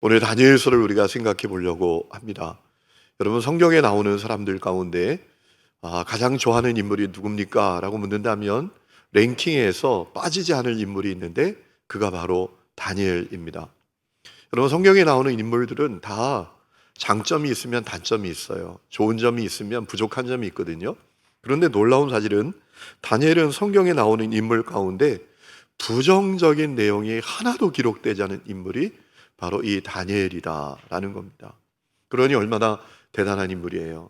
오늘 다니엘서를 우리가 생각해 보려고 합니다. 여러분, 성경에 나오는 사람들 가운데 가장 좋아하는 인물이 누굽니까? 라고 묻는다면 랭킹에서 빠지지 않을 인물이 있는데 그가 바로 다니엘입니다. 여러분, 성경에 나오는 인물들은 다 장점이 있으면 단점이 있어요. 좋은 점이 있으면 부족한 점이 있거든요. 그런데 놀라운 사실은 다니엘은 성경에 나오는 인물 가운데 부정적인 내용이 하나도 기록되지 않은 인물이 바로 이 다니엘이다라는 겁니다. 그러니 얼마나 대단한 인물이에요.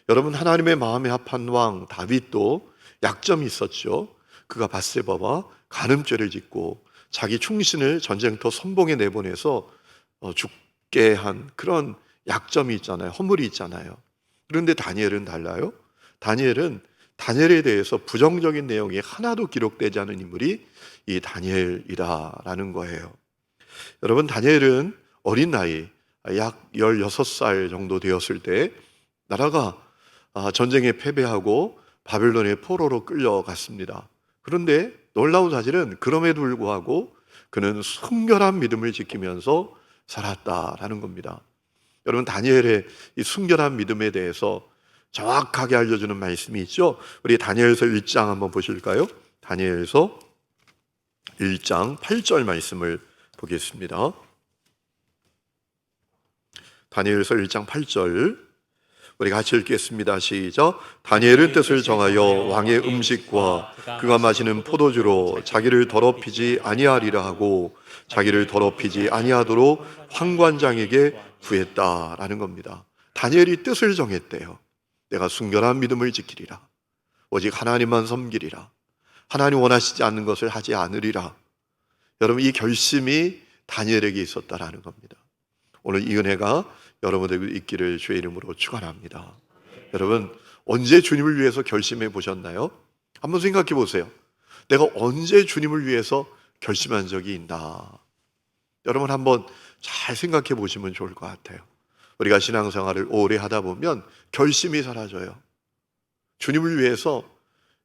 여러분, 하나님의 마음에 합한 왕 다윗도 약점이 있었죠. 그가 밧세바와 간음죄를 짓고 자기 충신을 전쟁터 선봉에 내보내서 죽게 한 그런 약점이 있잖아요. 허물이 있잖아요. 그런데 다니엘은 달라요. 다니엘에 대해서 부정적인 내용이 하나도 기록되지 않은 인물이 이 다니엘이다라는 거예요. 여러분, 다니엘은 어린 나이 약 16살 정도 되었을 때 나라가 전쟁에 패배하고 바벨론의 포로로 끌려갔습니다. 그런데 놀라운 사실은 그럼에도 불구하고 그는 순결한 믿음을 지키면서 살았다라는 겁니다. 여러분, 다니엘의 이 순결한 믿음에 대해서 정확하게 알려주는 말씀이 있죠. 우리 다니엘서 1장 한번 보실까요? 다니엘서 1장 8절 말씀을 보겠습니다. 다니엘서 1장 8절 우리 같이 읽겠습니다. 시작. 다니엘은 뜻을 정하여 왕의 음식과 그가 마시는 포도주로 자기를 더럽히지 아니하리라 하고 자기를 더럽히지 아니하도록 환관장에게 구했다라는 겁니다. 다니엘이 뜻을 정했대요. 내가 순결한 믿음을 지키리라. 오직 하나님만 섬기리라. 하나님 원하시지 않는 것을 하지 않으리라. 여러분, 이 결심이 다니엘에게 있었다라는 겁니다. 오늘 이 은혜가 여러분에게 있기를 주의 이름으로 축원합니다. 여러분, 언제 주님을 위해서 결심해 보셨나요? 한번 생각해 보세요. 내가 언제 주님을 위해서 결심한 적이 있나? 여러분, 한번 잘 생각해 보시면 좋을 것 같아요. 우리가 신앙생활을 오래 하다 보면 결심이 사라져요. 주님을 위해서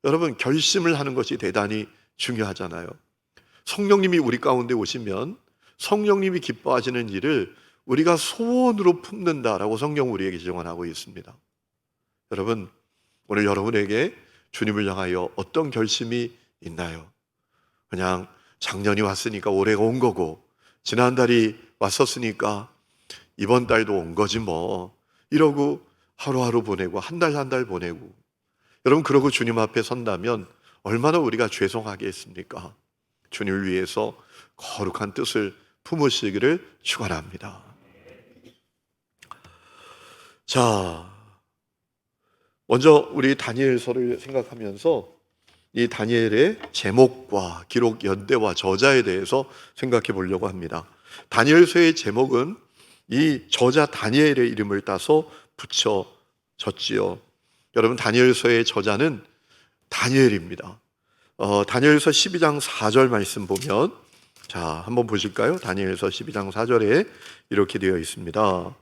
여러분, 결심을 하는 것이 대단히 중요하잖아요. 성령님이 우리 가운데 오시면 성령님이 기뻐하시는 일을 우리가 소원으로 품는다라고 성경 우리에게 증언하고 있습니다. 여러분, 오늘 여러분에게 주님을 향하여 어떤 결심이 있나요? 그냥 작년이 왔으니까 올해가 온 거고, 지난달이 왔었으니까 이번 달도 온 거지 뭐, 이러고 하루하루 보내고 한 달 한 달 보내고, 여러분, 그러고 주님 앞에 선다면 얼마나 우리가 죄송하겠습니까? 주님을 위해서 거룩한 뜻을 품으시기를 축원합니다. 자, 먼저 우리 다니엘서를 생각하면서 이 다니엘의 제목과 기록 연대와 저자에 대해서 생각해 보려고 합니다. 다니엘서의 제목은 이 저자 다니엘의 이름을 따서 붙여졌지요. 여러분, 다니엘서의 저자는 다니엘입니다. 다니엘서 12장 4절 말씀 보면, 자, 한번 보실까요? 다니엘서 12장 4절에 이렇게 되어 있습니다.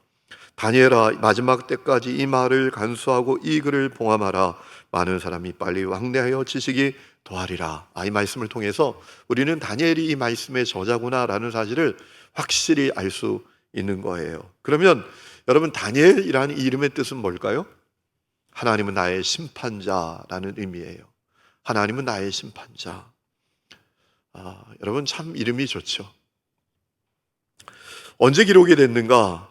다니엘아, 마지막 때까지 이 말을 간수하고 이 글을 봉함하라. 많은 사람이 빨리 왕래하여 지식이 더하리라. 이 말씀을 통해서 우리는 다니엘이 이 말씀의 저자구나라는 사실을 확실히 알 수 있는 거예요. 그러면 여러분, 다니엘이라는 이름의 뜻은 뭘까요? 하나님은 나의 심판자라는 의미예요. 하나님은 나의 심판자. 여러분, 참 이름이 좋죠. 언제 기록이 됐는가?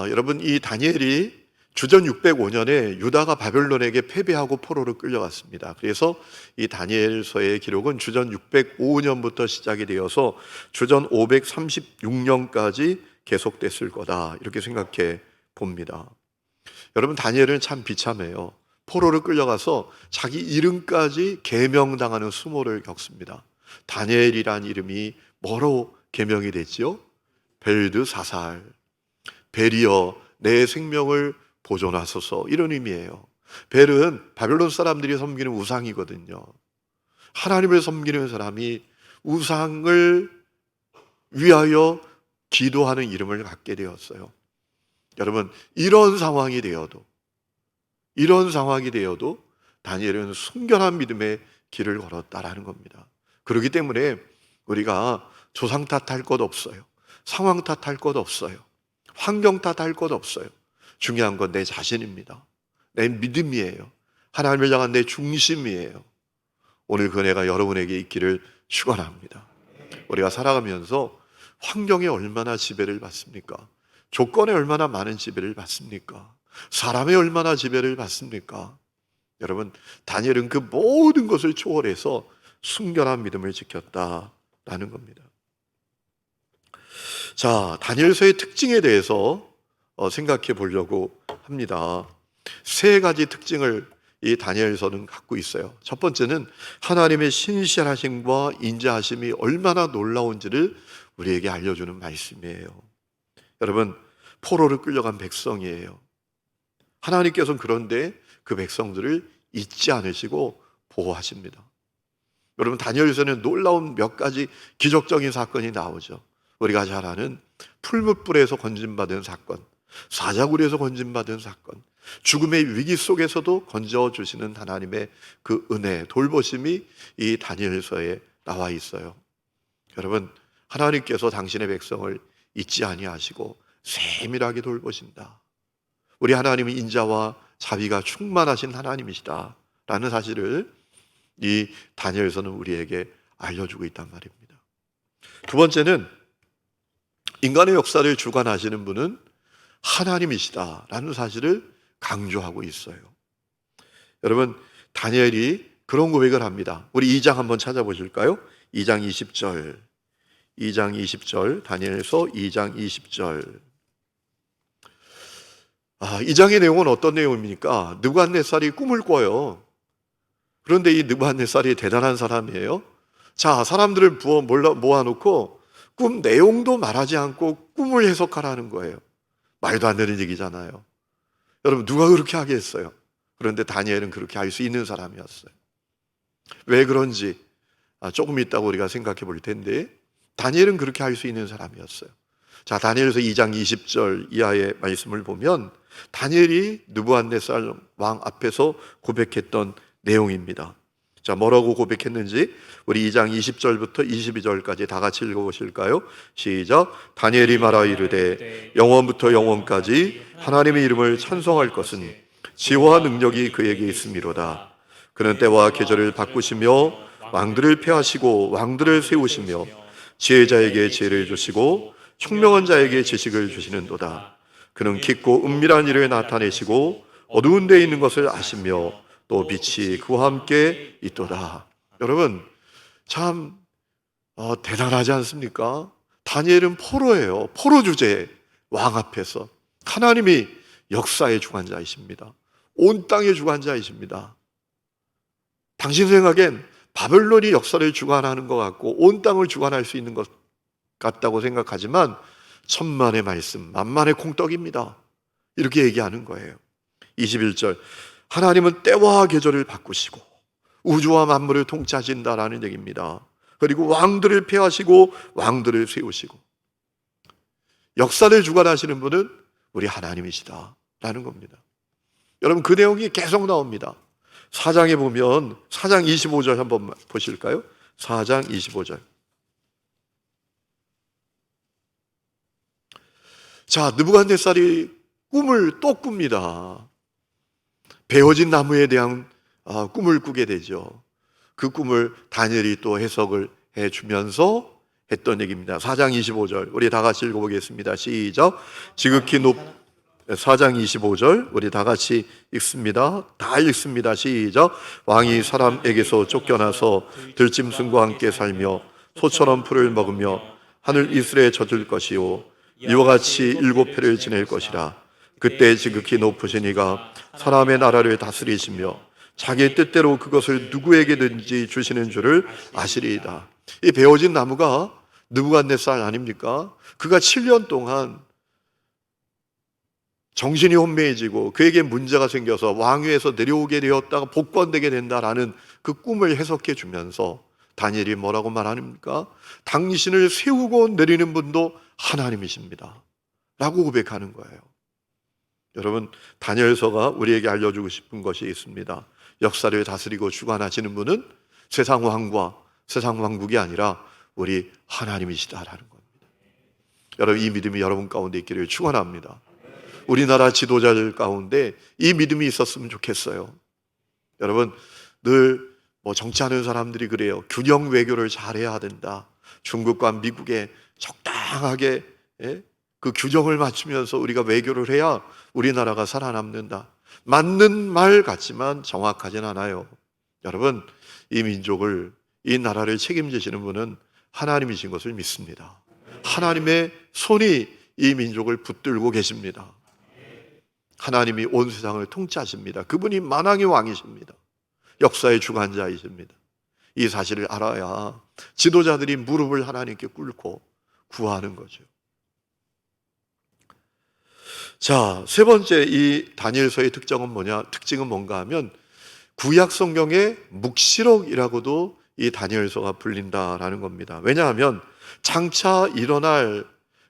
여러분, 이 다니엘이 주전 605년에 유다가 바벨론에게 패배하고 포로로 끌려갔습니다. 그래서 이 다니엘서의 기록은 주전 605년부터 시작이 되어서 주전 536년까지 계속됐을 거다, 이렇게 생각해 봅니다. 여러분, 다니엘은 참 비참해요. 포로로 끌려가서 자기 이름까지 계명당하는 수모를 겪습니다. 다니엘이란 이름이 뭐로 계명이 됐지요? 벨드사살, 벨이여 내 생명을 보존하소서, 이런 의미예요. 벨은 바벨론 사람들이 섬기는 우상이거든요. 하나님을 섬기는 사람이 우상을 위하여 기도하는 이름을 갖게 되었어요. 여러분, 이런 상황이 되어도 다니엘은 순결한 믿음의 길을 걸었다라는 겁니다. 그렇기 때문에 우리가 조상 탓할 것 없어요. 상황 탓할 것 없어요. 환경 탓할 것 없어요. 중요한 건 내 자신입니다. 내 믿음이에요. 하나님을 향한 내 중심이에요. 오늘 그 은혜가 여러분에게 있기를 축원합니다. 우리가 살아가면서 환경에 얼마나 지배를 받습니까? 조건에 얼마나 많은 지배를 받습니까? 사람에 얼마나 지배를 받습니까? 여러분, 다니엘은 그 모든 것을 초월해서 순결한 믿음을 지켰다라는 겁니다. 자, 다니엘서의 특징에 대해서 생각해 보려고 합니다. 세 가지 특징을 이 다니엘서는 갖고 있어요. 첫 번째는 하나님의 신실하심과 인자하심이 얼마나 놀라운지를 우리에게 알려주는 말씀이에요. 여러분, 포로를 끌려간 백성이에요. 하나님께서는 그런데 그 백성들을 잊지 않으시고 보호하십니다. 여러분, 다니엘서는 놀라운 몇 가지 기적적인 사건이 나오죠. 우리가 잘 아는 풀무불에서 건진받은 사건, 사자굴에서 건진받은 사건, 죽음의 위기 속에서도 건져주시는 하나님의 그 은혜, 돌보심이 이 다니엘서에 나와 있어요. 여러분, 하나님께서 당신의 백성을 잊지 아니하시고 세밀하게 돌보신다. 우리 하나님은 인자와 자비가 충만하신 하나님이시다 라는 사실을 이 다니엘서는 우리에게 알려주고 있단 말입니다. 두 번째는 인간의 역사를 주관하시는 분은 하나님이시다 라는 사실을 강조하고 있어요. 여러분, 다니엘이 그런 고백을 합니다. 우리 2장 한번 찾아보실까요? 2장 20절 다니엘서 2장 20절. 이 장의 내용은 어떤 내용입니까? 느부갓네살이 꿈을 꿔요. 그런데 이 느부갓네살이 대단한 사람이에요. 자, 사람들을 모아놓고 꿈 내용도 말하지 않고 꿈을 해석하라는 거예요. 말도 안 되는 얘기잖아요. 여러분, 누가 그렇게 하겠어요? 그런데 다니엘은 그렇게 할 수 있는 사람이었어요. 왜 그런지 조금 있다가 우리가 생각해 볼 텐데, 다니엘은 그렇게 할 수 있는 사람이었어요. 자, 다니엘서 2장 20절 이하의 말씀을 보면 다니엘이 느부갓네살 왕 앞에서 고백했던 내용입니다. 자, 뭐라고 고백했는지 우리 2장 20절부터 22절까지 다 같이 읽어보실까요? 시작. 다니엘이 말하 이르되 영원부터 영원까지 하나님의 이름을 찬송할 것은 지혜와 능력이 그에게 있음이로다. 그는 때와 계절을 바꾸시며 왕들을 폐하시고 왕들을 세우시며 지혜자에게 지혜를 주시고 총명한 자에게 지식을 주시는도다. 그는 깊고 은밀한 일을 나타내시고 어두운 데에 있는 것을 아시며 또 빛이 그와 함께 있도다. 여러분, 참 대단하지 않습니까? 다니엘은 포로예요. 포로 주제에 왕 앞에서 하나님이 역사의 주관자이십니다. 온 땅의 주관자이십니다. 당신 생각엔 바벨론이 역사를 주관하는 것 같고 온 땅을 주관할 수 있는 것 같다고 생각하지만 천만의 말씀, 만만의 콩떡입니다. 이렇게 얘기하는 거예요. 21절, 하나님은 때와 계절을 바꾸시고 우주와 만물을 통치하신다라는 얘기입니다. 그리고 왕들을 폐하시고 왕들을 세우시고 역사를 주관하시는 분은 우리 하나님이시다라는 겁니다. 여러분, 그 내용이 계속 나옵니다. 4장에 보면 4장 25절 한번 보실까요? 4장 25절. 자, 느부갓네살이 꿈을 또 꿉니다. 베어진 나무에 대한 꿈을 꾸게 되죠. 그 꿈을 다니엘이 또 해석을 해주면서 했던 얘기입니다. 4장 25절 우리 다 같이 읽어보겠습니다. 시작. 지극히 4장 25절 우리 다 같이 읽습니다. 다 읽습니다. 시작. 왕이 사람에게서 쫓겨나서 들짐승과 함께 살며 소처럼 풀을 먹으며 하늘 이슬에 젖을 것이요 이와 같이 7회를 지낼 것이라. 그때 지극히 높으신 이가 사람의 나라를 다스리시며 자기의 뜻대로 그것을 누구에게든지 주시는 줄을 아시리이다. 이 베어진 나무가 느부갓네살 아닙니까? 그가 7년 동안 정신이 혼미해지고 그에게 문제가 생겨서 왕위에서 내려오게 되었다가 복권되게 된다라는 그 꿈을 해석해 주면서 다니엘이 뭐라고 말합니까? 당신을 세우고 내리는 분도 하나님이십니다 라고 고백하는 거예요. 여러분, 다니엘서가 우리에게 알려주고 싶은 것이 있습니다. 역사를 다스리고 주관하시는 분은 세상 왕과 세상 왕국이 아니라 우리 하나님이시다라는 겁니다. 여러분, 이 믿음이 여러분 가운데 있기를 축원합니다. 우리나라 지도자들 가운데 이 믿음이 있었으면 좋겠어요. 여러분, 늘 정치하는 사람들이 그래요. 균형 외교를 잘해야 된다. 중국과 미국에 적당하게 그 규정을 맞추면서 우리가 외교를 해야 우리나라가 살아남는다. 맞는 말 같지만 정확하진 않아요. 여러분, 이 민족을, 이 나라를 책임지시는 분은 하나님이신 것을 믿습니다. 하나님의 손이 이 민족을 붙들고 계십니다. 하나님이 온 세상을 통치하십니다. 그분이 만왕의 왕이십니다. 역사의 주관자이십니다. 이 사실을 알아야 지도자들이 무릎을 하나님께 꿇고 구하는 거죠. 자, 세 번째 이 다니엘서의 특징은 뭔가 하면 구약 성경의 묵시록이라고도 이 다니엘서가 불린다라는 겁니다. 왜냐하면 장차 일어날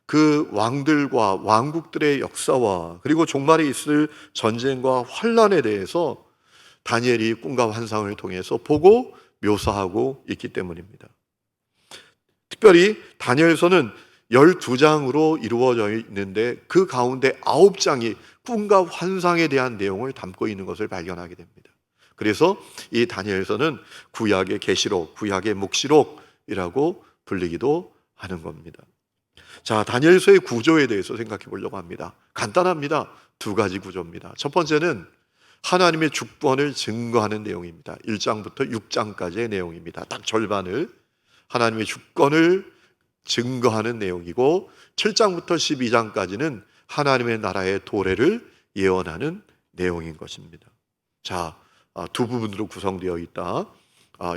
그 왕들과 왕국들의 역사와 그리고 종말에 있을 전쟁과 환란에 대해서 다니엘이 꿈과 환상을 통해서 보고 묘사하고 있기 때문입니다. 특별히 다니엘서는 12장으로 이루어져 있는데 그 가운데 9장이 꿈과 환상에 대한 내용을 담고 있는 것을 발견하게 됩니다. 그래서 이 다니엘서는 구약의 계시록, 구약의 묵시록이라고 불리기도 하는 겁니다. 자, 다니엘서의 구조에 대해서 생각해 보려고 합니다. 간단합니다. 두 가지 구조입니다. 첫 번째는 하나님의 주권을 증거하는 내용입니다. 1장부터 6장까지의 내용입니다. 딱 절반을 하나님의 주권을 증거하는 내용이고 7장부터 12장까지는 하나님의 나라의 도래를 예언하는 내용인 것입니다. 자, 두 부분으로 구성되어 있다.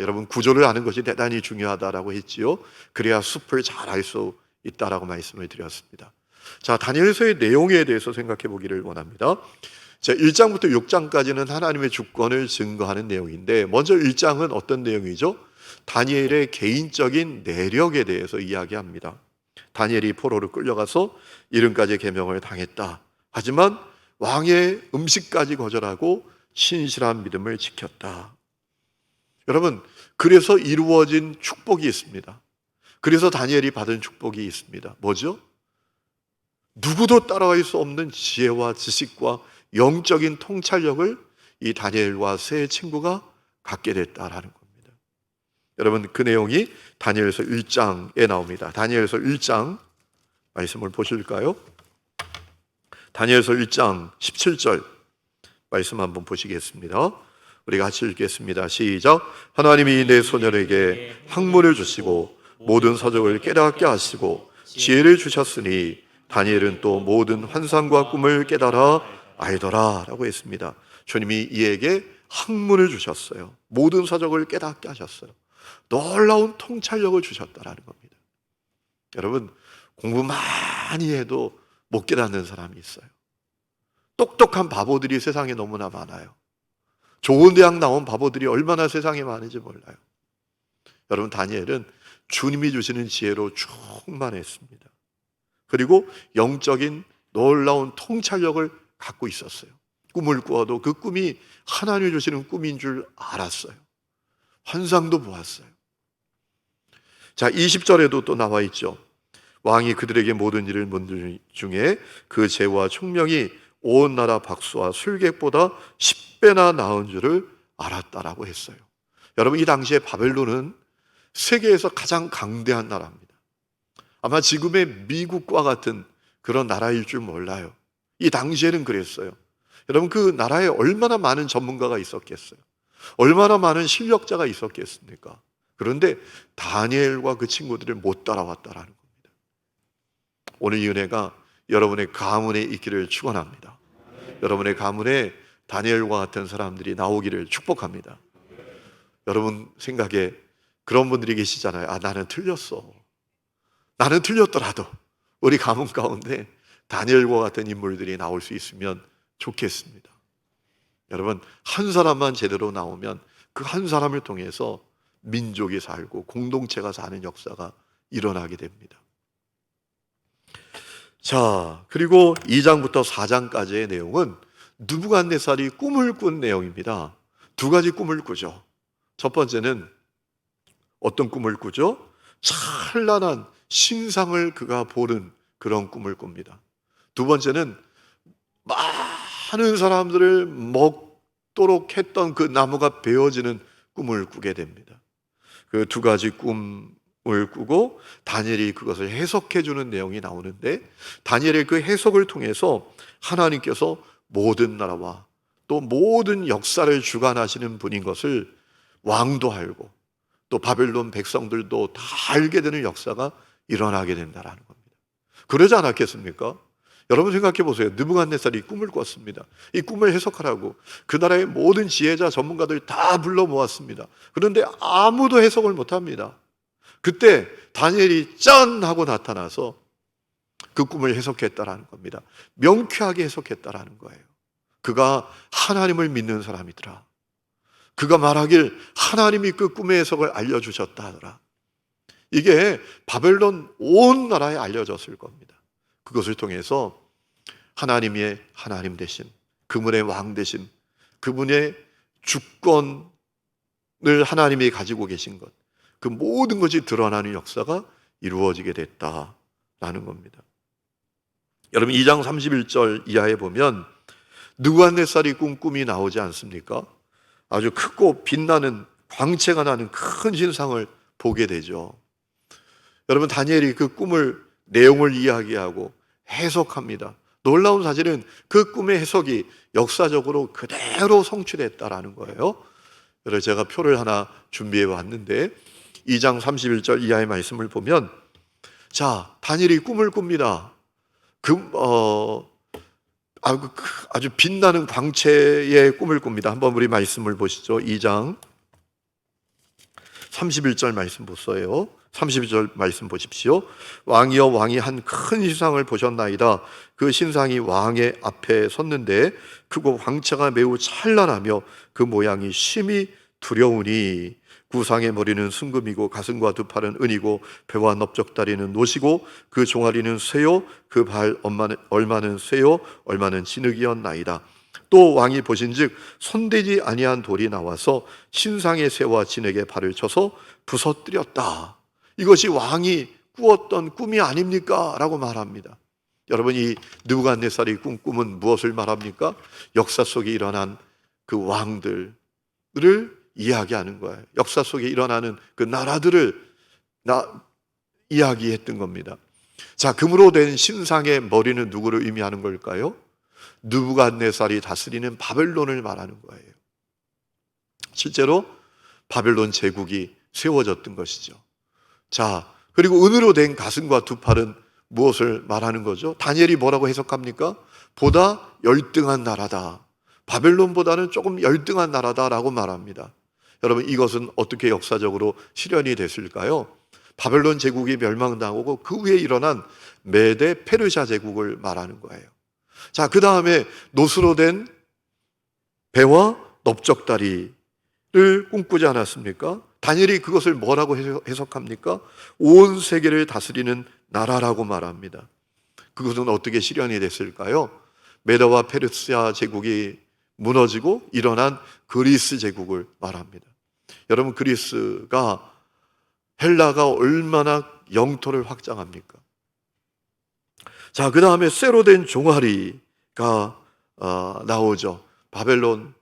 여러분, 구조를 아는 것이 대단히 중요하다라고 했지요. 그래야 숲을 잘 알 수 있다라고 말씀을 드렸습니다. 자, 다니엘서의 내용에 대해서 생각해 보기를 원합니다. 자, 1장부터 6장까지는 하나님의 주권을 증거하는 내용인데 먼저 1장은 어떤 내용이죠? 다니엘의 개인적인 내력에 대해서 이야기합니다. 다니엘이 포로로 끌려가서 이른까지 계명을 당했다. 하지만 왕의 음식까지 거절하고 신실한 믿음을 지켰다. 여러분, 그래서 이루어진 축복이 있습니다. 그래서 다니엘이 받은 축복이 있습니다. 뭐죠? 누구도 따라갈 수 없는 지혜와 지식과 영적인 통찰력을 이 다니엘과 세 친구가 갖게 됐다라는 겁니다. 여러분, 그 내용이 다니엘서 1장에 나옵니다. 다니엘서 1장 말씀을 보실까요? 다니엘서 1장 17절 말씀 한번 보시겠습니다. 우리 같이 읽겠습니다. 시작. 하나님이 내 소년에게 학문을 주시고 모든 서적을 깨닫게 하시고 지혜를 주셨으니 다니엘은 또 모든 환상과 꿈을 깨달아 알더라 라고 했습니다. 주님이 이에게 학문을 주셨어요. 모든 서적을 깨닫게 하셨어요. 놀라운 통찰력을 주셨다라는 겁니다. 여러분, 공부 많이 해도 못 깨닫는 사람이 있어요. 똑똑한 바보들이 세상에 너무나 많아요. 좋은 대학 나온 바보들이 얼마나 세상에 많은지 몰라요. 여러분, 다니엘은 주님이 주시는 지혜로 충만했습니다. 그리고 영적인 놀라운 통찰력을 갖고 있었어요. 꿈을 꾸어도 그 꿈이 하나님이 주시는 꿈인 줄 알았어요. 환상도 보았어요. 자, 20절에도 또 나와 있죠. 왕이 그들에게 모든 일을 문들 중에 그 재와 총명이 온 나라 박수와 술객보다 10배나 나은 줄을 알았다라고 했어요. 여러분, 이 당시에 바벨론은 세계에서 가장 강대한 나라입니다. 아마 지금의 미국과 같은 그런 나라일 줄 몰라요. 이 당시에는 그랬어요. 여러분, 그 나라에 얼마나 많은 전문가가 있었겠어요? 얼마나 많은 실력자가 있었겠습니까? 그런데 다니엘과 그 친구들을 못 따라왔다라는 겁니다. 오늘 이 은혜가 여러분의 가문에 있기를 축원합니다. 여러분의 가문에 다니엘과 같은 사람들이 나오기를 축복합니다. 여러분 생각에 그런 분들이 계시잖아요. 나는 틀렸어. 나는 틀렸더라도 우리 가문 가운데 다니엘과 같은 인물들이 나올 수 있으면 좋겠습니다. 여러분, 한 사람만 제대로 나오면 그 한 사람을 통해서 민족이 살고 공동체가 사는 역사가 일어나게 됩니다. 자, 그리고 2장부터 4장까지의 내용은 느부갓네살이 꿈을 꾼 내용입니다. 두 가지 꿈을 꾸죠. 첫 번째는 어떤 꿈을 꾸죠? 찬란한 신상을 그가 보는 그런 꿈을 꿉니다. 두 번째는 많은 사람들을 먹도록 했던 그 나무가 베어지는 꿈을 꾸게 됩니다. 그 두 가지 꿈을 꾸고 다니엘이 그것을 해석해 주는 내용이 나오는데, 다니엘의 그 해석을 통해서 하나님께서 모든 나라와 또 모든 역사를 주관하시는 분인 것을 왕도 알고 또 바벨론 백성들도 다 알게 되는 역사가 일어나게 된다라는 겁니다. 그러지 않았겠습니까? 여러분 생각해 보세요. 느부갓네살이 꿈을 꿨습니다. 이 꿈을 해석하라고 그 나라의 모든 지혜자 전문가들 다 불러 모았습니다. 그런데 아무도 해석을 못 합니다. 그때 다니엘이 짠 하고 나타나서 그 꿈을 해석했다라는 겁니다. 명쾌하게 해석했다라는 거예요. 그가 하나님을 믿는 사람이더라. 그가 말하길 하나님이 그 꿈의 해석을 알려주셨다 하더라. 이게 바벨론 온 나라에 알려졌을 겁니다. 그것을 통해서 하나님의 하나님 되심, 그분의 왕 되심, 그분의 주권을 하나님이 가지고 계신 것, 그 모든 것이 드러나는 역사가 이루어지게 됐다라는 겁니다. 여러분 2장 31절 이하에 보면 느부갓네살이 꾼 꿈이 나오지 않습니까? 아주 크고 빛나는 광채가 나는 큰 신상을 보게 되죠. 여러분 다니엘이 그 꿈을 내용을 이야기하고 해석합니다. 놀라운 사실은 그 꿈의 해석이 역사적으로 그대로 성취됐다라는 거예요. 그래서 제가 표를 하나 준비해 왔는데 2장 31절 이하의 말씀을 보면, 자, 다니엘이 꿈을 꿉니다. 아주 빛나는 광채의 꿈을 꿉니다. 한번 우리 말씀을 보시죠. 2장 31절 말씀 보세요. 32절 말씀 보십시오. 왕이여, 왕이 한 큰 신상을 보셨나이다. 그 신상이 왕의 앞에 섰는데 크고 광채가 매우 찬란하며 그 모양이 심히 두려우니 구상의 머리는 순금이고 가슴과 두 팔은 은이고 배와 넓적다리는 노시고 그 종아리는 쇠요 그 발 얼마는 쇠요 얼마는 진흙이었나이다. 또 왕이 보신즉 손대지 아니한 돌이 나와서 신상의 쇠와 진흙에 발을 쳐서 부서뜨렸다. 이것이 왕이 꾸었던 꿈이 아닙니까? 라고 말합니다. 여러분 이 느부갓네살이 꾼 꿈은 무엇을 말합니까? 역사 속에 일어난 그 왕들을 이야기하는 거예요. 역사 속에 일어나는 그 나라들을 이야기했던 겁니다. 자, 금으로 된 신상의 머리는 누구를 의미하는 걸까요? 느부갓네살이 다스리는 바벨론을 말하는 거예요. 실제로 바벨론 제국이 세워졌던 것이죠. 자, 그리고 은으로 된 가슴과 두 팔은 무엇을 말하는 거죠? 다니엘이 뭐라고 해석합니까? 보다 열등한 나라다. 바벨론보다는 조금 열등한 나라다라고 말합니다. 여러분 이것은 어떻게 역사적으로 실현이 됐을까요? 바벨론 제국이 멸망당하고 그 후에 일어난 메데 페르시아 제국을 말하는 거예요. 자, 그 다음에 노수로 된 배와 넓적다리를 꿈꾸지 않았습니까? 다니엘이 그것을 뭐라고 해석합니까? 온 세계를 다스리는 나라라고 말합니다. 그것은 어떻게 실현이 됐을까요? 메데와 페르시아 제국이 무너지고 일어난 그리스 제국을 말합니다. 여러분 그리스가 헬라가 얼마나 영토를 확장합니까? 자, 그 다음에 쇠로 된 종아리가 나오죠. 바벨론의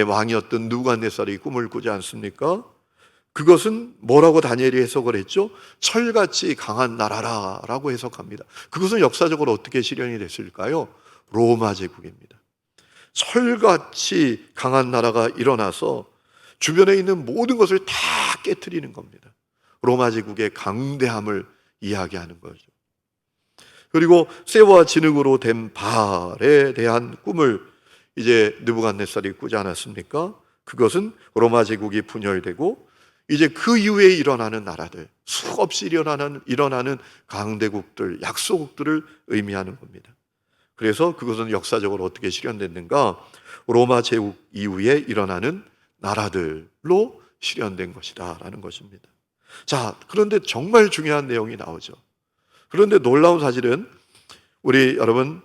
왕이었던 느부갓네살이 꿈을 꾸지 않습니까? 그것은 뭐라고 다니엘이 해석을 했죠? 철같이 강한 나라라고 해석합니다. 그것은 역사적으로 어떻게 실현이 됐을까요? 로마 제국입니다. 철같이 강한 나라가 일어나서 주변에 있는 모든 것을 다 깨트리는 겁니다. 로마 제국의 강대함을 이야기하는 거죠. 그리고 쇠와 진흙으로 된 발에 대한 꿈을 이제 느부갓네살이 꾸지 않았습니까? 그것은 로마 제국이 분열되고 이제 그 이후에 일어나는 나라들, 수없이 일어나는 강대국들, 약소국들을 의미하는 겁니다. 그래서 그것은 역사적으로 어떻게 실현됐는가? 로마 제국 이후에 일어나는 나라들로 실현된 것이다 라는 것입니다. 자, 그런데 정말 중요한 내용이 나오죠. 그런데 놀라운 사실은 우리 여러분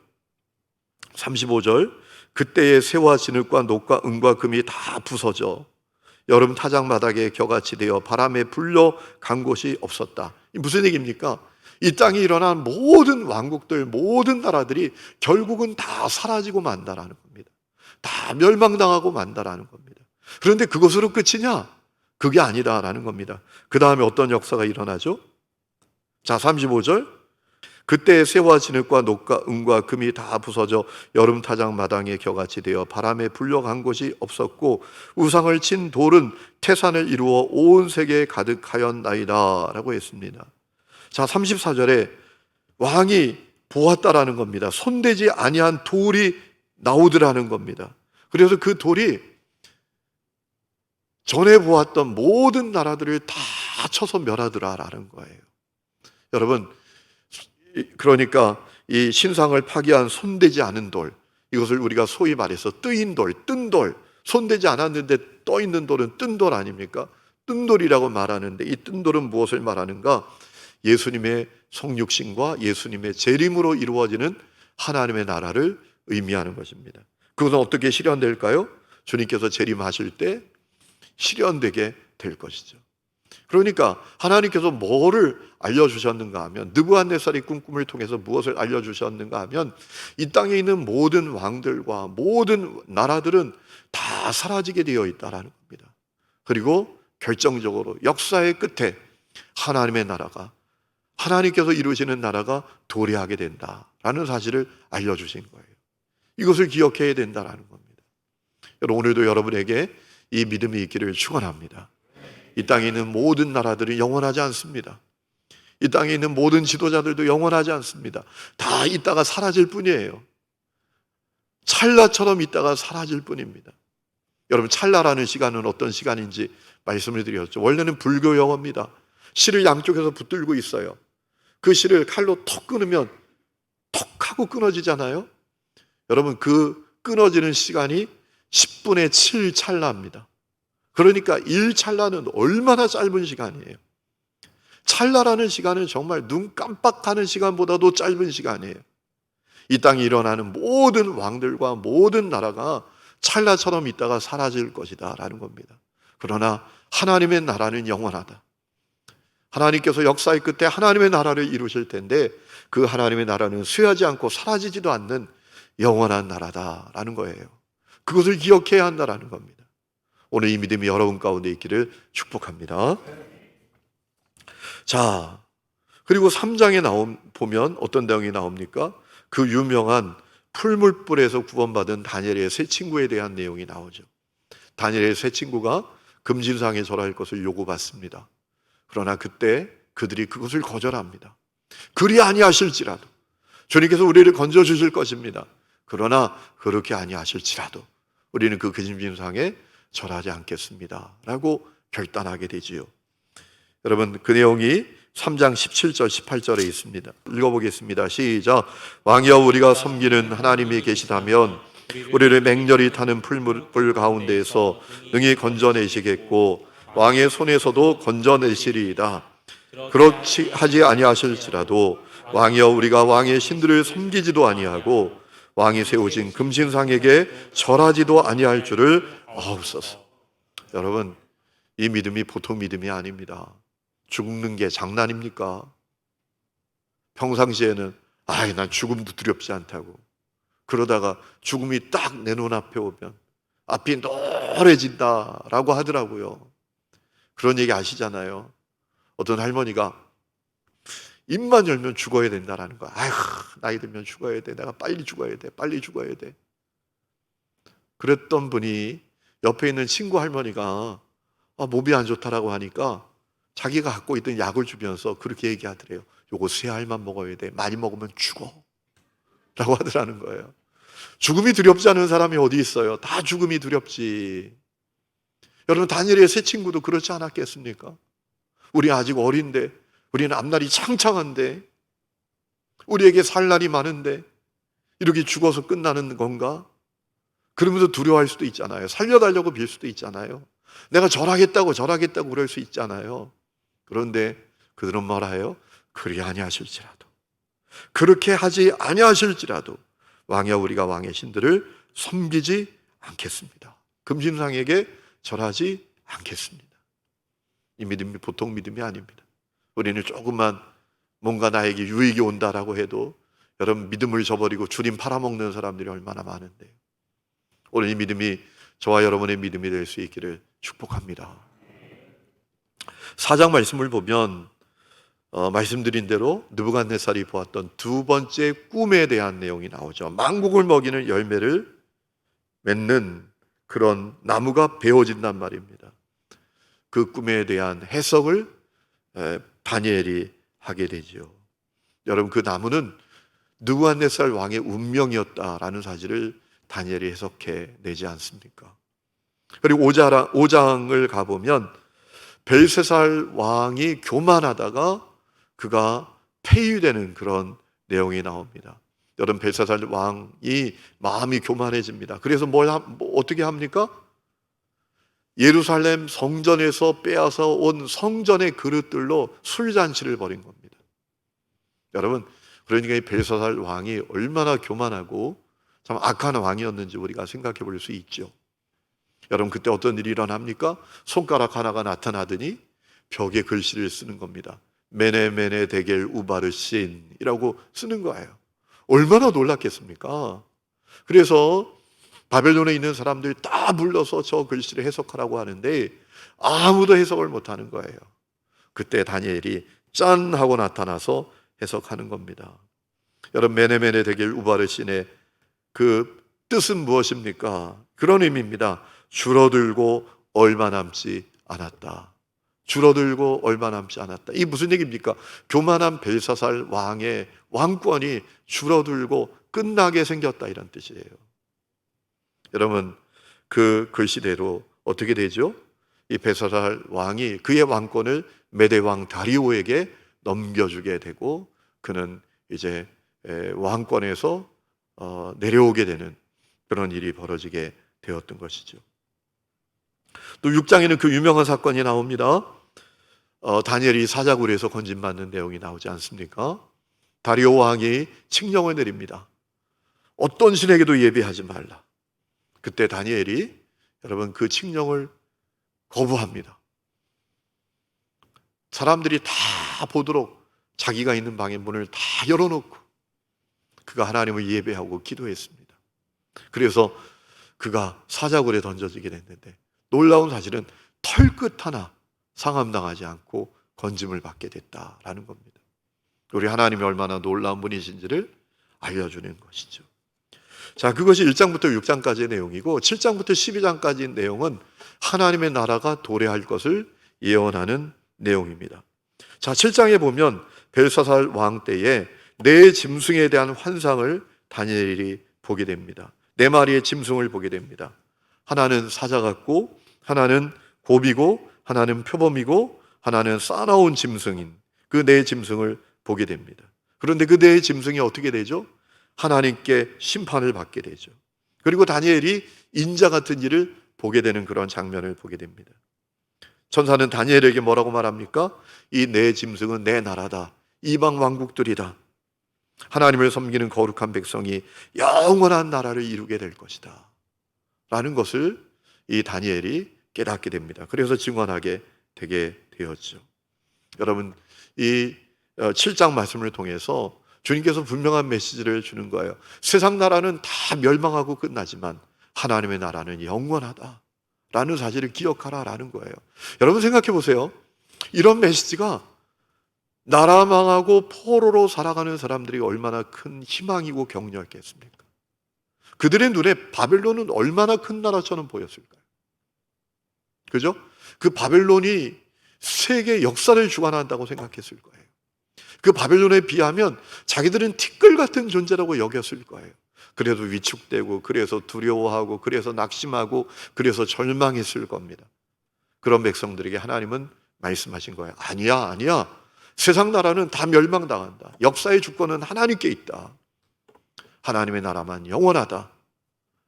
35절, 그때의 새와 진흙과 녹과 은과 금이 다 부서져 여름 타작 마당에 겨같이 되어 바람에 불려 간 곳이 없었다. 이 무슨 얘기입니까? 이 땅에 일어난 모든 왕국들, 모든 나라들이 결국은 다 사라지고 만다라는 겁니다. 다 멸망당하고 만다라는 겁니다. 그런데 그것으로 끝이냐? 그게 아니다라는 겁니다. 그 다음에 어떤 역사가 일어나죠? 자, 35절, 그때 새와 진흙과 녹과 은과 금이 다 부서져 여름 타작 마당에 겨같이 되어 바람에 불려간 곳이 없었고 우상을 친 돌은 태산을 이루어 온 세계에 가득하였나이다 라고 했습니다. 자, 34절에 왕이 보았다라는 겁니다. 손대지 아니한 돌이 나오더라는 겁니다. 그래서 그 돌이 전에 보았던 모든 나라들을 다 쳐서 멸하더라라는 거예요. 여러분, 그러니까 이 신상을 파괴한 손대지 않은 돌, 이것을 우리가 소위 말해서 뜨인 돌, 뜬 돌, 손대지 않았는데 떠 있는 돌은 뜬 돌 아닙니까? 뜬 돌이라고 말하는데 이 뜬 돌은 무엇을 말하는가? 예수님의 성육신과 예수님의 재림으로 이루어지는 하나님의 나라를 의미하는 것입니다. 그것은 어떻게 실현될까요? 주님께서 재림하실 때 실현되게 될 것이죠. 그러니까 하나님께서 뭐를 알려주셨는가 하면, 느부갓네살이 꿈을 통해서 무엇을 알려주셨는가 하면 이 땅에 있는 모든 왕들과 모든 나라들은 다 사라지게 되어 있다는 겁니다. 그리고 결정적으로 역사의 끝에 하나님의 나라가, 하나님께서 이루시는 나라가 도래하게 된다라는 사실을 알려주신 거예요. 이것을 기억해야 된다는 겁니다. 여러분, 오늘도 여러분에게 이 믿음이 있기를 축원합니다. 이 땅에 있는 모든 나라들은 영원하지 않습니다. 이 땅에 있는 모든 지도자들도 영원하지 않습니다. 다 있다가 사라질 뿐이에요. 찰나처럼 있다가 사라질 뿐입니다. 여러분, 찰나라는 시간은 어떤 시간인지 말씀을 드렸죠. 원래는 불교 용어입니다. 실을 양쪽에서 붙들고 있어요. 그 실을 칼로 톡 끊으면 톡 하고 끊어지잖아요. 여러분, 그 끊어지는 시간이 10분의 7 찰나입니다. 그러니까 1찰나는 얼마나 짧은 시간이에요. 찰나라는 시간은 정말 눈 깜빡하는 시간보다도 짧은 시간이에요. 이 땅에 일어나는 모든 왕들과 모든 나라가 찰나처럼 있다가 사라질 것이다 라는 겁니다. 그러나 하나님의 나라는 영원하다. 하나님께서 역사의 끝에 하나님의 나라를 이루실 텐데 그 하나님의 나라는 쇠하지 않고 사라지지도 않는 영원한 나라다라는 거예요. 그것을 기억해야 한다라는 겁니다. 오늘 이 믿음이 여러분 가운데 있기를 축복합니다. 자, 그리고 3장에 보면 어떤 내용이 나옵니까? 그 유명한 풀물불에서 구원받은 다니엘의 세 친구에 대한 내용이 나오죠. 다니엘의 세 친구가 금신상에 절할 것을 요구받습니다. 그러나 그때 그들이 그것을 거절합니다. 그리 아니하실지라도 주님께서 우리를 건져주실 것입니다. 그러나 그렇게 아니하실지라도 우리는 그 금신상에 절하지 않겠습니다 라고 결단하게 되지요. 여러분, 그 내용이 3장 17절 18절에 있습니다. 읽어보겠습니다. 시작. 왕이여, 우리가 섬기는 하나님이 계시다면 우리를 맹렬히 타는 풀물 가운데에서 능히 건져내시겠고 왕의 손에서도 건져내시리이다. 그렇지 하지 아니하실지라도 왕이여, 우리가 왕의 신들을 섬기지도 아니하고 왕이 세우신 금신상에게 절하지도 아니할 줄을 아옵소서. 여러분, 이 믿음이 보통 믿음이 아닙니다. 죽는 게 장난입니까? 평상시에는 난 죽음도 두렵지 않다고 그러다가 죽음이 딱 내 눈앞에 오면 앞이 노래진다라고 하더라고요. 그런 얘기 아시잖아요. 어떤 할머니가 입만 열면 죽어야 된다라는 거야. 나이 들면 죽어야 돼. 내가 빨리 죽어야 돼. 빨리 죽어야 돼. 그랬던 분이 옆에 있는 친구 할머니가 몸이 안 좋다라고 하니까 자기가 갖고 있던 약을 주면서 그렇게 얘기하더래요. 요거 3알만 먹어야 돼. 많이 먹으면 죽어 라고 하더라는 거예요. 죽음이 두렵지 않은 사람이 어디 있어요? 다 죽음이 두렵지. 여러분, 다니엘의 세 친구도 그렇지 않았겠습니까? 우리 아직 어린데, 우리는 앞날이 창창한데, 우리에게 살 날이 많은데 이렇게 죽어서 끝나는 건가? 그러면서 두려워할 수도 있잖아요. 살려달라고 빌 수도 있잖아요. 내가 절하겠다고 그럴 수 있잖아요. 그런데 그들은 뭐라 해요? 그리 아니하실지라도 그렇게 하지 아니하실지라도 왕이여 우리가 왕의 신들을 섬기지 않겠습니다. 금신상에게 절하지 않겠습니다. 이 믿음이 보통 믿음이 아닙니다. 우리는 조금만 뭔가 나에게 유익이 온다라고 해도 여러분 믿음을 저버리고 주님 팔아먹는 사람들이 얼마나 많은데요. 오늘 이 믿음이 저와 여러분의 믿음이 될 수 있기를 축복합니다. 4장 말씀을 보면 말씀드린 대로 느부갓네살이 보았던 두 번째 꿈에 대한 내용이 나오죠. 만국을 먹이는 열매를 맺는 그런 나무가 베어진단 말입니다. 그 꿈에 대한 해석을 다니엘이 하게 되죠. 여러분, 그 나무는 느부갓네살 왕의 운명이었다라는 사실을 다니엘이 해석해 내지 않습니까? 그리고 5장을 가보면 벨사살 왕이 교만하다가 그가 폐위되는 그런 내용이 나옵니다. 여러분, 벨사살 왕이 마음이 교만해집니다. 그래서 어떻게 합니까? 예루살렘 성전에서 빼앗아 온 성전의 그릇들로 술잔치를 벌인 겁니다. 여러분, 그러니까 이 벨사살 왕이 얼마나 교만하고 참 악한 왕이었는지 우리가 생각해 볼 수 있죠. 여러분, 그때 어떤 일이 일어납니까? 손가락 하나가 나타나더니 벽에 글씨를 쓰는 겁니다. 메네메네 데겔 우바르신이라고 쓰는 거예요. 얼마나 놀랐겠습니까? 그래서 바벨론에 있는 사람들 다 불러서 저 글씨를 해석하라고 하는데 아무도 해석을 못하는 거예요. 그때 다니엘이 짠 하고 나타나서 해석하는 겁니다. 여러분, 메네메네 데겔 우바르신의 그 뜻은 무엇입니까? 그런 의미입니다. 줄어들고 얼마 남지 않았다. 줄어들고 얼마 남지 않았다. 이게 무슨 얘기입니까? 교만한 벨사살 왕의 왕권이 줄어들고 끝나게 생겼다, 이런 뜻이에요. 여러분, 그 글씨대로 어떻게 되죠? 이 벨사살 왕이 그의 왕권을 메대 왕 다리오에게 넘겨주게 되고 그는 이제 왕권에서 내려오게 되는 그런 일이 벌어지게 되었던 것이죠. 또 6장에는 그 유명한 사건이 나옵니다. 다니엘이 사자굴에서 건진받는 내용이 나오지 않습니까? 다리오 왕이 칙령을 내립니다. 어떤 신에게도 예배하지 말라. 그때 다니엘이 여러분 그 칙령을 거부합니다. 사람들이 다 보도록 자기가 있는 방의 문을 다 열어놓고 그가 하나님을 예배하고 기도했습니다. 그래서 그가 사자굴에 던져지게 됐는데 놀라운 사실은 털끝 하나 상함당하지 않고 건짐을 받게 됐다라는 겁니다. 우리 하나님이 얼마나 놀라운 분이신지를 알려주는 것이죠. 자, 그것이 1장부터 6장까지의 내용이고 7장부터 12장까지의 내용은 하나님의 나라가 도래할 것을 예언하는 내용입니다. 자, 7장에 보면 벨사살 왕 때에 네 짐승에 대한 환상을 다니엘이 보게 됩니다. 네 마리의 짐승을 보게 됩니다. 하나는 사자 같고 하나는 곱이고 하나는 표범이고 하나는 싸나운 짐승인 그 네 짐승을 보게 됩니다. 그런데 그 네 짐승이 어떻게 되죠? 하나님께 심판을 받게 되죠. 그리고 다니엘이 인자 같은 일을 보게 되는 그런 장면을 보게 됩니다. 천사는 다니엘에게 뭐라고 말합니까? 이 네 짐승은 내 나라다. 이방 왕국들이다. 하나님을 섬기는 거룩한 백성이 영원한 나라를 이루게 될 것이다 라는 것을 이 다니엘이 깨닫게 됩니다. 그래서 증언하게 되게 되었죠. 여러분, 이 7장 말씀을 통해서 주님께서 분명한 메시지를 주는 거예요. 세상 나라는 다 멸망하고 끝나지만 하나님의 나라는 영원하다 라는 사실을 기억하라라는 거예요. 여러분 생각해 보세요. 이런 메시지가 나라 망하고 포로로 살아가는 사람들이 얼마나 큰 희망이고 격려했겠습니까? 그들의 눈에 바벨론은 얼마나 큰 나라처럼 보였을까요? 그죠? 그 바벨론이 세계 역사를 주관한다고 생각했을 거예요. 그 바벨론에 비하면 자기들은 티끌 같은 존재라고 여겼을 거예요. 그래서 위축되고 그래서 두려워하고 그래서 낙심하고 그래서 절망했을 겁니다. 그런 백성들에게 하나님은 말씀하신 거예요. 아니야. 세상 나라는 다 멸망당한다. 역사의 주권은 하나님께 있다. 하나님의 나라만 영원하다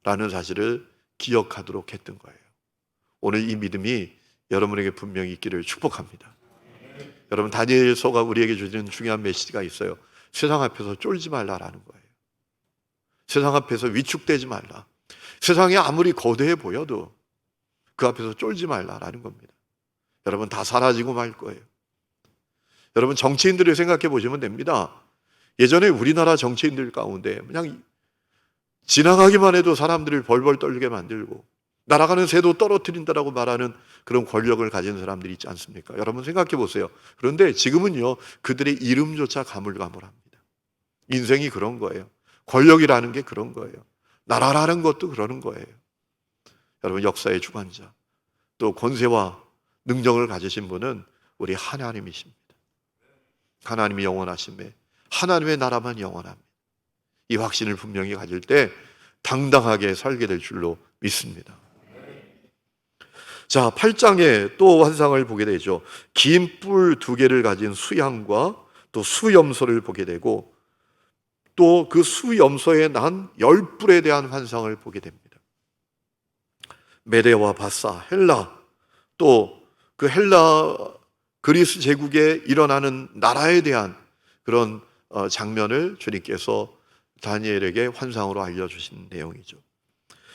라는 사실을 기억하도록 했던 거예요. 오늘 이 믿음이 여러분에게 분명히 있기를 축복합니다. 여러분, 다니엘서가 우리에게 주는 중요한 메시지가 있어요. 세상 앞에서 쫄지 말라라는 거예요. 세상 앞에서 위축되지 말라. 세상이 아무리 거대해 보여도 그 앞에서 쫄지 말라라는 겁니다. 여러분, 다 사라지고 말 거예요. 여러분, 정치인들을 생각해 보시면 됩니다. 예전에 우리나라 정치인들 가운데 그냥 지나가기만 해도 사람들을 벌벌 떨게 만들고 날아가는 새도 떨어뜨린다라고 말하는 그런 권력을 가진 사람들이 있지 않습니까? 여러분 생각해 보세요. 그런데 지금은요, 그들의 이름조차 가물가물합니다. 인생이 그런 거예요. 권력이라는 게 그런 거예요. 나라라는 것도 그러는 거예요. 여러분, 역사의 주관자, 또 권세와 능력을 가지신 분은 우리 하나님이십니다. 하나님이 영원하심에 하나님의 나라만 영원합니다. 이 확신을 분명히 가질 때 당당하게 살게 될 줄로 믿습니다. 자, 8장에 또 환상을 보게 되죠. 긴 뿔 2개를 가진 수양과 또 수염소를 보게 되고, 또 그 수염소에 난 10뿔에 대한 환상을 보게 됩니다. 메데와 바사, 헬라, 또 그 헬라 그리스 제국에 일어나는 나라에 대한 그런 장면을 주님께서 다니엘에게 환상으로 알려주신 내용이죠.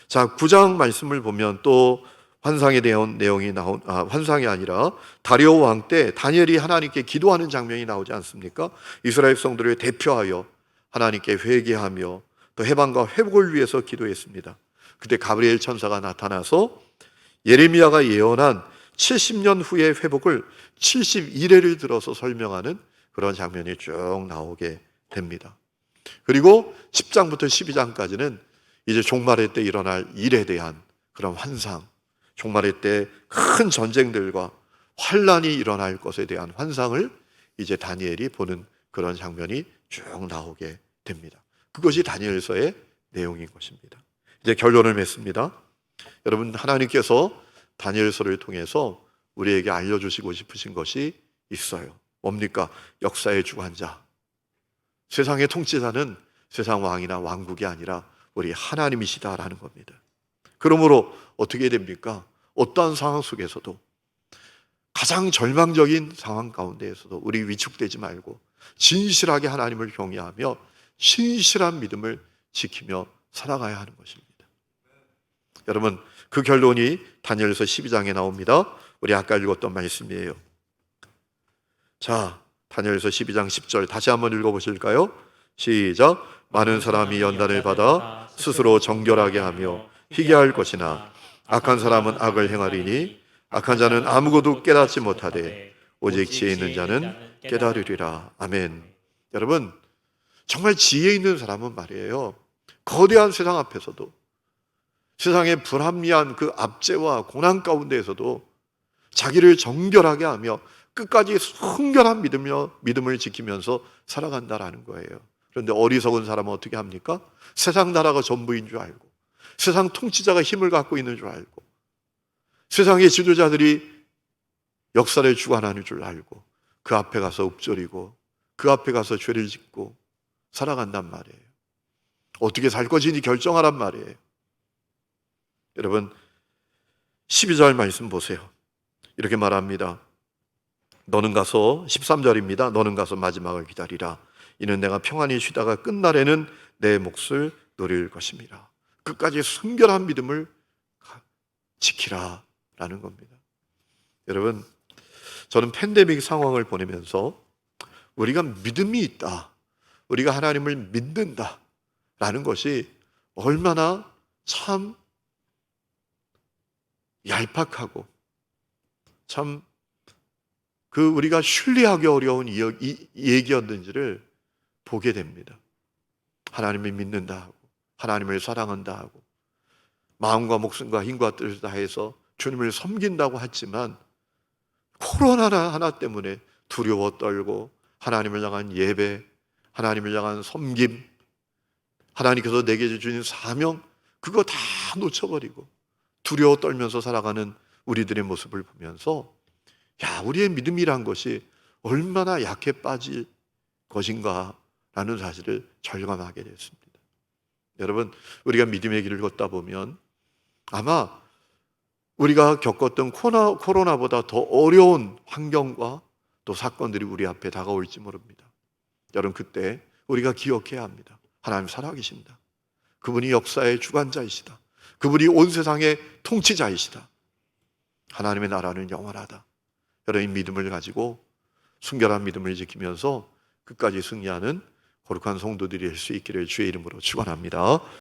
자, 9장 말씀을 보면 또 환상에 대한 내용이 환상이 아니라 다리오 왕 때 다니엘이 하나님께 기도하는 장면이 나오지 않습니까? 이스라엘 백성들을 대표하여 하나님께 회개하며 또 해방과 회복을 위해서 기도했습니다. 그때 가브리엘 천사가 나타나서 예레미야가 예언한 70년 후의 회복을 71회를 들어서 설명하는 그런 장면이 쭉 나오게 됩니다. 그리고 10장부터 12장까지는 이제 종말의 때 일어날 일에 대한 그런 환상, 종말의 때 큰 전쟁들과 환란이 일어날 것에 대한 환상을 이제 다니엘이 보는 그런 장면이 쭉 나오게 됩니다. 그것이 다니엘서의 내용인 것입니다. 이제 결론을 맺습니다. 여러분, 하나님께서 다니엘서를 통해서 우리에게 알려주시고 싶으신 것이 있어요. 뭡니까? 역사의 주관자, 세상의 통치자는 세상 왕이나 왕국이 아니라 우리 하나님이시다라는 겁니다. 그러므로 어떻게 됩니까? 어떠한 상황 속에서도, 가장 절망적인 상황 가운데에서도 우리 위축되지 말고 진실하게 하나님을 경외하며 신실한 믿음을 지키며 살아가야 하는 것입니다. 여러분, 그 결론이 다니엘서 12장에 나옵니다. 우리 아까 읽었던 말씀이에요. 자, 다니엘서 12장 10절 다시 한번 읽어보실까요? 시작. 많은 사람이 연단을 받아 스스로 정결하게 하며 희귀할 것이나 악한 사람은 악을 행하리니 악한 자는 아무것도 깨닫지 못하되 오직 지혜 있는 자는 깨달으리라. 아멘. 여러분, 정말 지혜 있는 사람은 말이에요, 거대한 세상 앞에서도, 세상의 불합리한 그 압제와 고난 가운데에서도 자기를 정결하게 하며 끝까지 순결한 믿음을 지키면서 살아간다라는 거예요. 그런데 어리석은 사람은 어떻게 합니까? 세상 나라가 전부인 줄 알고, 세상 통치자가 힘을 갖고 있는 줄 알고, 세상의 지도자들이 역사를 주관하는 줄 알고 그 앞에 가서 읊조리고 그 앞에 가서 죄를 짓고 살아간단 말이에요. 어떻게 살 것인지 결정하란 말이에요. 여러분, 12절 말씀 보세요. 이렇게 말합니다. 너는 가서, 13절입니다. 너는 가서 마지막을 기다리라. 이는 내가 평안히 쉬다가 끝날에는 내 몫을 누릴 것입니다. 끝까지 순결한 믿음을 지키라 라는 겁니다. 여러분, 저는 팬데믹 상황을 보내면서 우리가 믿음이 있다, 우리가 하나님을 믿는다 라는 것이 얼마나 참 얄팍하고 참 우리가 신뢰하기 어려운 이 얘기였는지를 보게 됩니다. 하나님을 믿는다 하고 하나님을 사랑한다 하고 마음과 목숨과 힘과 뜻을 다해서 주님을 섬긴다고 했지만 코로나 하나 때문에 두려워 떨고 하나님을 향한 예배, 하나님을 향한 섬김, 하나님께서 내게 주신 사명, 그거 다 놓쳐버리고 두려워 떨면서 살아가는 우리들의 모습을 보면서, 야, 우리의 믿음이란 것이 얼마나 약해 빠질 것인가 라는 사실을 절감하게 됐습니다. 여러분, 우리가 믿음의 길을 걷다 보면 아마 우리가 겪었던 코로나보다 더 어려운 환경과 또 사건들이 우리 앞에 다가올지 모릅니다. 여러분, 그때 우리가 기억해야 합니다. 하나님 살아계십니다. 그분이 역사의 주관자이시다. 그분이 온 세상의 통치자이시다. 하나님의 나라는 영원하다. 여러분, 믿음을 가지고 순결한 믿음을 지키면서 끝까지 승리하는 거룩한 성도들이 될 수 있기를 주의 이름으로 축원합니다.